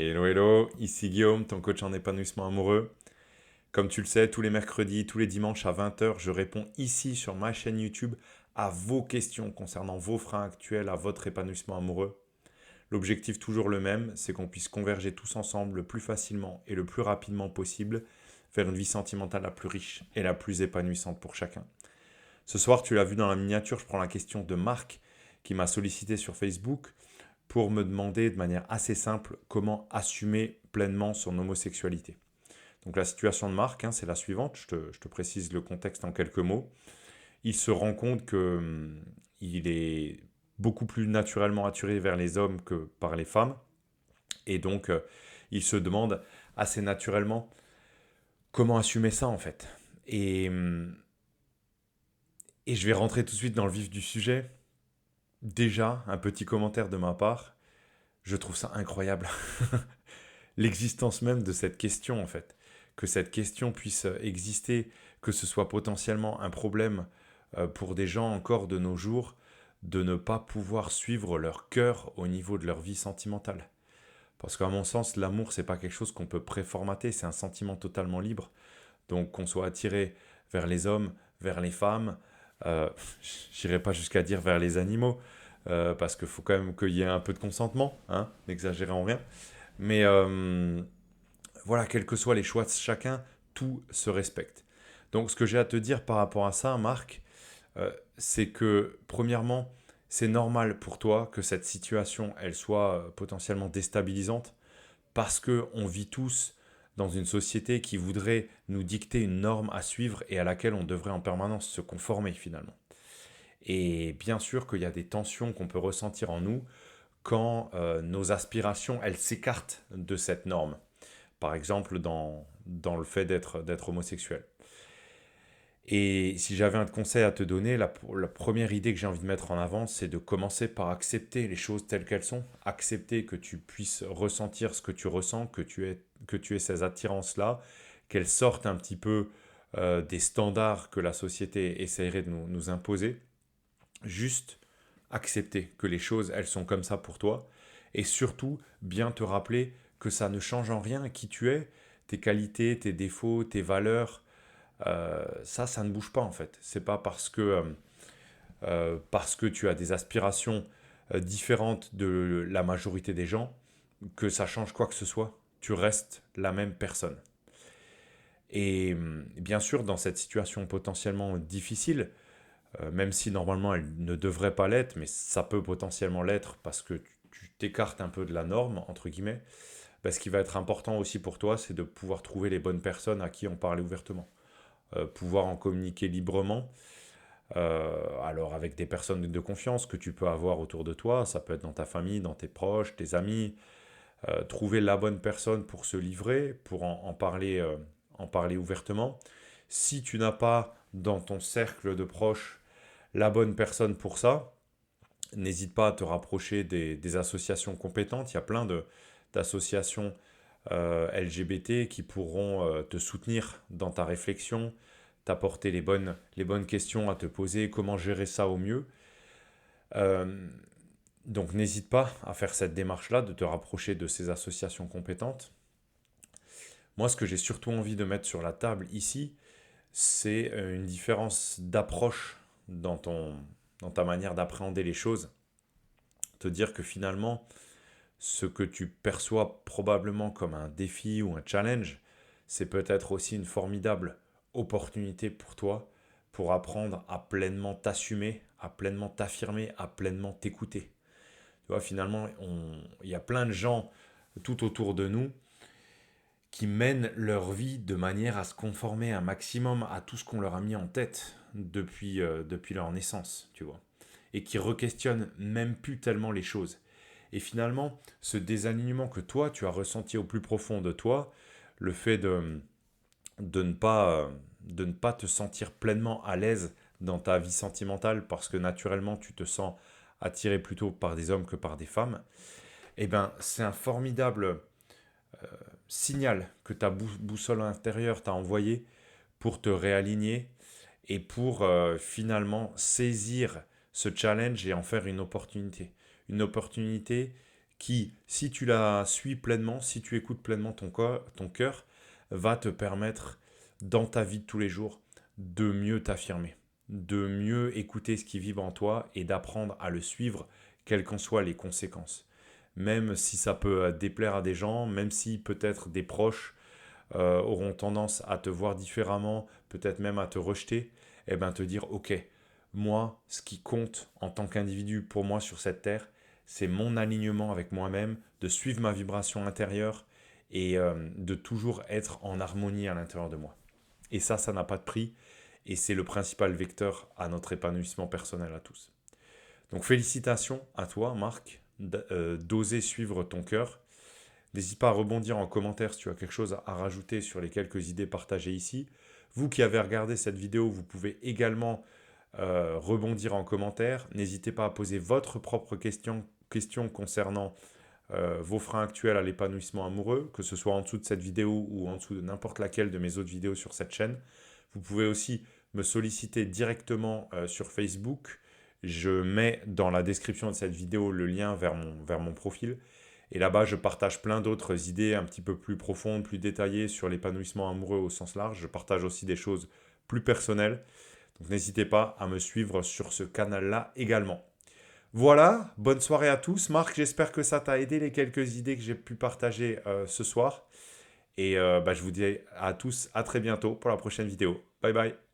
Hello, hello, ici Guillaume, ton coach en épanouissement amoureux. Comme tu le sais, tous les mercredis, tous les dimanches à 20 heures, je réponds ici sur ma chaîne YouTube à vos questions concernant vos freins actuels à votre épanouissement amoureux. L'objectif toujours le même, c'est qu'on puisse converger tous ensemble le plus facilement et le plus rapidement possible vers une vie sentimentale la plus riche et la plus épanouissante pour chacun. Ce soir, tu l'as vu dans la miniature, je prends la question de Marc qui m'a sollicité sur Facebook pour me demander de manière assez simple comment assumer pleinement son homosexualité. Donc la situation de Marc, c'est la suivante, je te précise le contexte en quelques mots. Il se rend compte qu'il est beaucoup plus naturellement attiré vers les hommes que par les femmes, et donc il se demande assez naturellement comment assumer ça en fait. Et je vais rentrer tout de suite dans le vif du sujet. Déjà, un petit commentaire de ma part, je trouve ça incroyable. L'existence même de cette question en fait. Que cette question puisse exister, que ce soit potentiellement un problème pour des gens encore de nos jours, de ne pas pouvoir suivre leur cœur au niveau de leur vie sentimentale. Parce qu'à mon sens, l'amour, c'est pas quelque chose qu'on peut préformater, c'est un sentiment totalement libre. Donc qu'on soit attiré vers les hommes, vers les femmes, euh, j'irai pas jusqu'à dire vers les animaux, parce qu'il faut quand même qu'il y ait un peu de consentement, n'exagérez en rien. Mais voilà, quels que soient les choix de chacun, tout se respecte. Donc ce que j'ai à te dire par rapport à ça, Marc, c'est que premièrement, c'est normal pour toi que cette situation, elle soit potentiellement déstabilisante, parce que on vit tous dans une société qui voudrait nous dicter une norme à suivre et à laquelle on devrait en permanence se conformer finalement. Et bien sûr qu'il y a des tensions qu'on peut ressentir en nous quand nos aspirations, elles s'écartent de cette norme. Par exemple, dans le fait d'être homosexuel. Et si j'avais un conseil à te donner, la première idée que j'ai envie de mettre en avant, c'est de commencer par accepter les choses telles qu'elles sont. Accepter que tu puisses ressentir ce que tu ressens, que tu aies ces attirances-là, qu'elles sortent un petit peu des standards que la société essaierait de nous imposer. Juste accepter que les choses, elles sont comme ça pour toi. Et surtout, bien te rappeler que ça ne change en rien qui tu es, tes qualités, tes défauts, tes valeurs. Ça ne bouge pas en fait. C'est pas parce que tu as des aspirations différentes de la majorité des gens que ça change quoi que ce soit. Tu restes la même personne. Et bien sûr, dans cette situation potentiellement difficile, même si normalement elle ne devrait pas l'être, mais ça peut potentiellement l'être parce que tu t'écartes un peu de la norme, entre guillemets, ce qui va être important aussi pour toi, c'est de pouvoir trouver les bonnes personnes à qui en parler ouvertement. Pouvoir en communiquer librement. Alors avec des personnes de confiance que tu peux avoir autour de toi, ça peut être dans ta famille, dans tes proches, tes amis. Trouver la bonne personne pour se livrer, pour en parler ouvertement. Si tu n'as pas dans ton cercle de proches la bonne personne pour ça, n'hésite pas à te rapprocher des associations compétentes. Il y a plein d'associations LGBT qui pourront te soutenir dans ta réflexion, t'apporter les bonnes questions à te poser, comment gérer ça au mieux. Euh, donc n'hésite pas à faire cette démarche-là, de te rapprocher de ces associations compétentes. Moi, ce que j'ai surtout envie de mettre sur la table ici, c'est une différence d'approche dans ta manière d'appréhender les choses. Te dire que finalement, ce que tu perçois probablement comme un défi ou un challenge, c'est peut-être aussi une formidable opportunité pour toi pour apprendre à pleinement t'assumer, à pleinement t'affirmer, à pleinement t'écouter. Tu vois, finalement, il y a plein de gens tout autour de nous qui mènent leur vie de manière à se conformer un maximum à tout ce qu'on leur a mis en tête depuis leur naissance, tu vois. Et qui requestionnent même plus tellement les choses. Et finalement, ce désalignement que toi, tu as ressenti au plus profond de toi, le fait de ne pas, de ne pas te sentir pleinement à l'aise dans ta vie sentimentale parce que naturellement tu te sens attiré plutôt par des hommes que par des femmes, eh ben, c'est un formidable signal que ta boussole intérieure t'a envoyé pour te réaligner et pour finalement saisir ce challenge et en faire une opportunité. Une opportunité qui, si tu la suis pleinement, si tu écoutes pleinement ton cœur, va te permettre dans ta vie de tous les jours de mieux t'affirmer, de mieux écouter ce qui vibre en toi et d'apprendre à le suivre, quelles qu'en soient les conséquences. Même si ça peut déplaire à des gens, même si peut-être des proches auront tendance à te voir différemment, peut-être même à te rejeter, et bien te dire, ok, moi, ce qui compte en tant qu'individu pour moi sur cette terre, c'est mon alignement avec moi-même, de suivre ma vibration intérieure et de toujours être en harmonie à l'intérieur de moi. Et ça n'a pas de prix et c'est le principal vecteur à notre épanouissement personnel à tous. Donc félicitations à toi, Marc, d'oser suivre ton cœur. N'hésite pas à rebondir en commentaire si tu as quelque chose à rajouter sur les quelques idées partagées ici. Vous qui avez regardé cette vidéo, vous pouvez également rebondir en commentaire. N'hésitez pas à poser votre propre question concernant vos freins actuels à l'épanouissement amoureux, que ce soit en dessous de cette vidéo ou en dessous de n'importe laquelle de mes autres vidéos sur cette chaîne. Vous pouvez aussi me solliciter directement sur Facebook. Je mets dans la description de cette vidéo le lien vers mon profil. Et là-bas, je partage plein d'autres idées un petit peu plus profondes, plus détaillées sur l'épanouissement amoureux au sens large. Je partage aussi des choses plus personnelles. Donc n'hésitez pas à me suivre sur ce canal-là également. Voilà, bonne soirée à tous. Marc, j'espère que ça t'a aidé les quelques idées que j'ai pu partager ce soir. Et je vous dis à tous à très bientôt pour la prochaine vidéo. Bye bye.